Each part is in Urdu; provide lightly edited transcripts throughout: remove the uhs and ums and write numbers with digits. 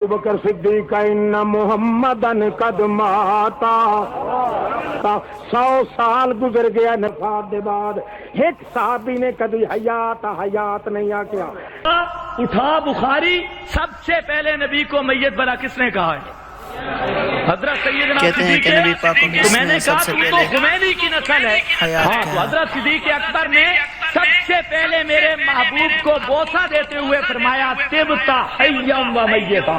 بکر صدیق ان محمدن قد ماتا 100 سال گزر گیا نفات دے بعد ایک صحابی نے کبھی حیات نہیں آکیا اٹھا بخاری سب سے پہلے نبی کو میت بنا کس نے کہا ہے؟ حضرت سیدنا کہتے ہیں کہ نبی پاک تو میں نے کہا تم تو خمینی کی نسل ہے حیات تو حضرت صدیق اکبر نے سب سے پہلے میرے محبوب کو بوسہ دیتے ہوئے فرمایا طبت حیا و میتا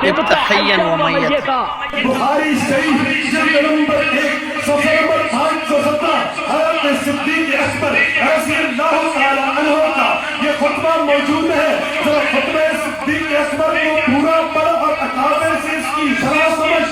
طبت حیا و میتا بخاری شریف جلد نمبر 1 صفحہ نمبر 517 حضرت صدیق اکبر رضی اللہ تعالی عنہ کا یہ خطبہ موجود ہے ذرا خطبہ صدیق اکبر کو پورا پڑھ اور اکابر سے اس کی شرح سمجھ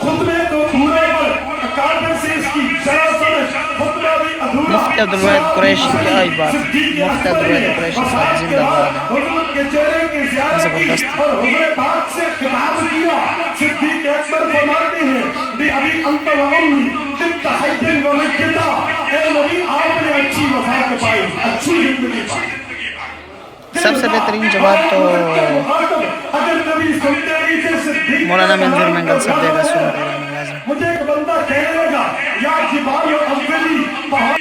خطبے کو پورا پڑھ اکابر سے اس کی شرح سمجھ خطبہ بھی ادھورا مفتی عبدالواحد قریشی کی آئی بات مفتی عبدالواحد قریشی صاحب زندہ باد ہیں حضور کے چہرے کی زیارت کی اور حضور پاک سے خطاب کیا صدیق اکبر فرماتے ہیں بی ابی انت و امی طبت حیا و میتا اے نبی آپ نے اچھی وفات پائی اچھی زندگی پائی سب سے بہترین جواب تو اگر نبی سنتے ہی تھے صدیق مولانا منظور منگل صاحب دے گا سنتے رہنے لازم مجھے ایک بندہ کہنے لگا یا جبال اولی پہاڑ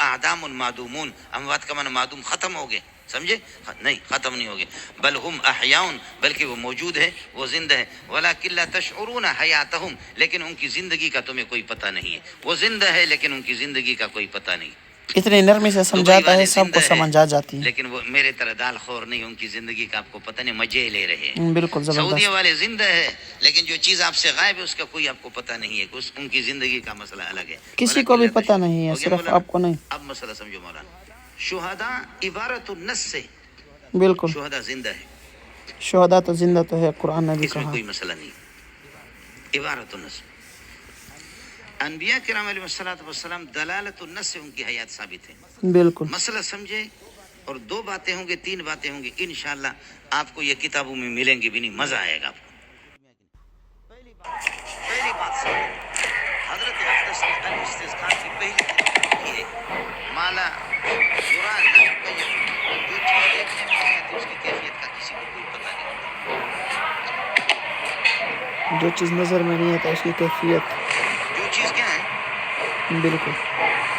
اعدام معدومون اموات کا معنی معدوم ختم ہو گئے سمجھے نہیں ختم نہیں ہو گئے بل ہم احیاؤن بلکہ وہ موجود ہے وہ زندہ ہے ولکن لا تشعرون حیاتہم لیکن ان کی زندگی کا تمہیں کوئی پتہ نہیں ہے وہ زندہ ہے لیکن ان کی زندگی کا کوئی پتہ نہیں اتنی نرمی سے سمجھاتا ہے سب کو سمجھ آ جاتی ہے لیکن وہ میرے طرح دال خور نہیں ان کی زندگی کا آپ کو پتہ نہیں مزے لے رہے ہیں بالکل سعودیہ زبردست والے زندہ ہے لیکن جو چیز آپ سے غائب ہے اس کا کوئی آپ کو پتہ نہیں ہے کہ ان کی زندگی کا مسئلہ الگ ہے کسی کو بھی پتہ نہیں ہے صرف آپ کو نہیں اب مسئلہ سمجھو مولانا شہداء عبارت النص سے بالکل شہداء زندہ ہے شہداء تو زندہ تو ہے قرآن نے بھی اس میں کہا کوئی مسئلہ نہیں عبارت النص انبیاء کرام علیہ السلام دلالت النص سے ان کی حیات ثابت ہے بالکل مسئلہ سمجھے اور 2 باتیں ہوں گے 3 باتیں ہوں گی انشاءاللہ آپ کو یہ کتابوں میں ملیں گی بھی نہیں مزہ آئے گا آپ کو پہلی بات سمجھے حضرت اقدس علی استسقاء کی پہلی کتاب یہ ہے مالا یرا لا یقیم جو چیز دیکھنے میں نہیں آتی اس کی کیفیت کا کسی کو کوئی پتہ نہیں ہوتا جو چیز نظر میں نہیں آتا اس کی کیفیت جو چیز کیا ہے بالکل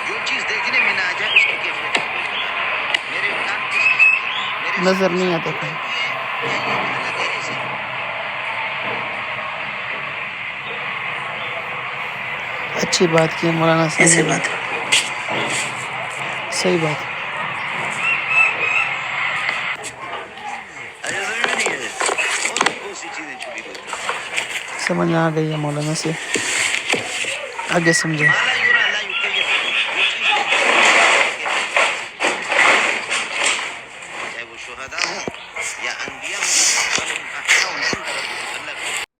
جو چیز دیکھنے میں نہ آ جائے اس کی کیفیت کا کوئی پتہ نہیں میرے کان کس قسم کے میرے نظر نہیں آتا یہ کہیں الگ ہے ایسے اچھی بات کی ہے مولانا صاحب نے صحیح بات سمجھ آ گئی ہے مولانا سے آگے سمجھے چاہے وہ شہداء ہوں یا انبیاء ہوں